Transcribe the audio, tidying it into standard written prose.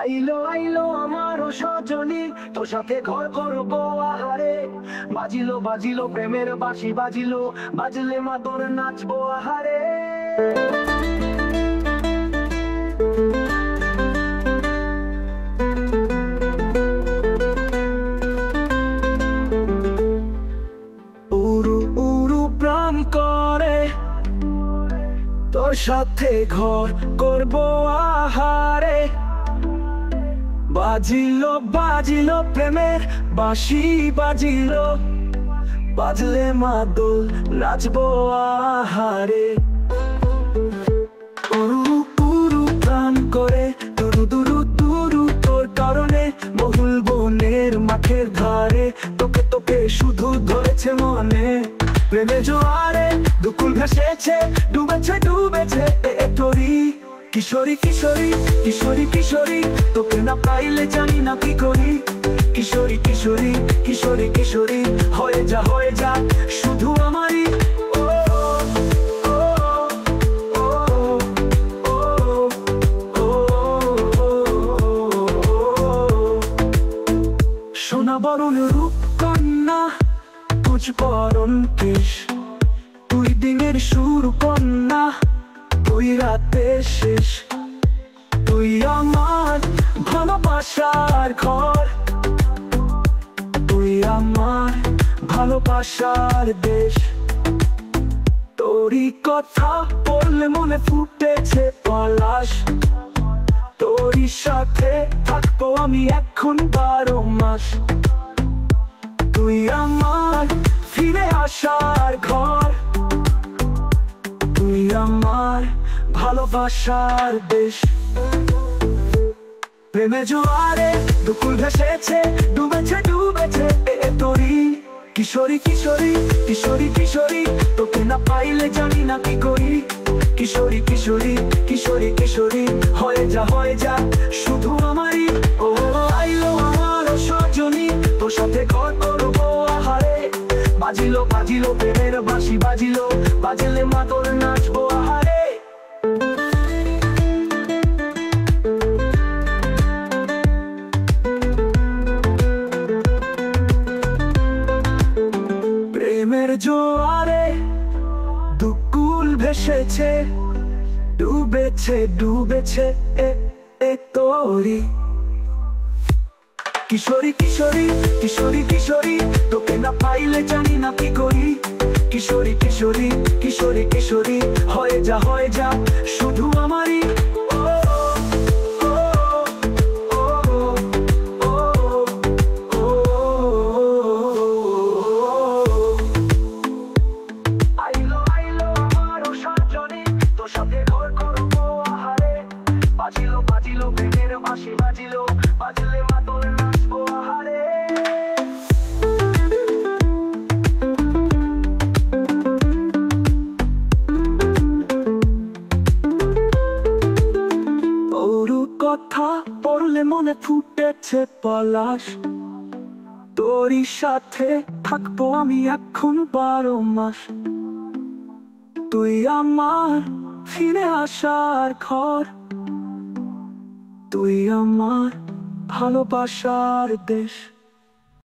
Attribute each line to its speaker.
Speaker 1: আইলো আইলো আমারও সজনী, তোর সাথে ঘর করবো আহারে। বাজিলো বাজিলো প্রেমের বাঁশি বাজিলো, বাজলে মা তোর নাচবো আহারে। উড়ু উড়ু প্রাণ করে, তোর সাথে ঘর করবো আহারে। বাজিলো বাজিলো প্রেমের বাঁশি বাজিলো, বাজলে মা দোল নাচবো আহারে। উড়ু উড়ু প্রাণ করে, দুরু দুরু দুরু তোর কারণে, বহুল বনের মাঠের ধারে, তোকে তোকে শুধু ধরেছে মনে। প্রেমে জোয়ারে দুকুল ভেসেছে, ডুবেছে ডুবেছে তোরি। কিশোরী কিশোরী কিশোরী কিশোরী, তোকে না পাইলে জানি না কি করি। কিশোরী কিশোরী কিশোরী কিশোরী, হয়ে যা শুধু আমারই। ও ও ও ও ও সোনা বরণ রূপ কন্যা, তুজ বরণ কেশ, তুই দিনের শুরু কন্যা, তুই রাতের শেষ। তুই আমার ভালোবাসার ঘর, তুই আমার ভালোবাসার দেশ। তোরই কথা বললে মনে ফুটেছে পলাশ, তোরই সাথে থাকবো আমি এখন 12 মাস। তুই আমার ফিরে আসার ঘর, তুই আমার ভালোবাসার দেশ। প্রেমে জোয়ারে দুকুল ভেসেছে, ডুবেছে ডুবেছে তোরি। কিশোরী কিশোরী কিশোরী কিশোরী, তোকে না পাইলে জানি না কি করি। কিশোরী কিশোরী কিশোরী কিশোরী, হয়ে যা শুধু আমারই। ও আইলো আমারও সজনী, তোর সাথে ঘর করবো আহারে। বাজিলো বাজিলো প্রেমের বাঁশি বাজিলো, বাজলে মা তোর নাচবো আহারে। প্রেমের জোয়ারে দুকুল ভেসেছে, ডুবেছে ডুবেছে তোরি। কিশোরী কিশোরী কিশোরী কিশোরী, তোকে না পাইলে জানি না কি করি। কিশোরী কিশোরী কিশোরী কিশোরী, হয়ে যা শুধু আমারই। ও ও ও ও ও আইলো আইলো আমারও সজনী, তোর সাথে ঘর করবো আহারে। বাজিলো বাজিলো প্রেমের বাঁশি বাজিলো, বাজলে মা তোর নাচবো আহারে। ওরু কথা পড়লে মনে ফুটেছে পলাশ, তোরই সাথে থাকবো আমি এখন 12 মাস। তুই আমার ফিরে আসার ঘর, তুই আমার ভালোবাসার দেশ।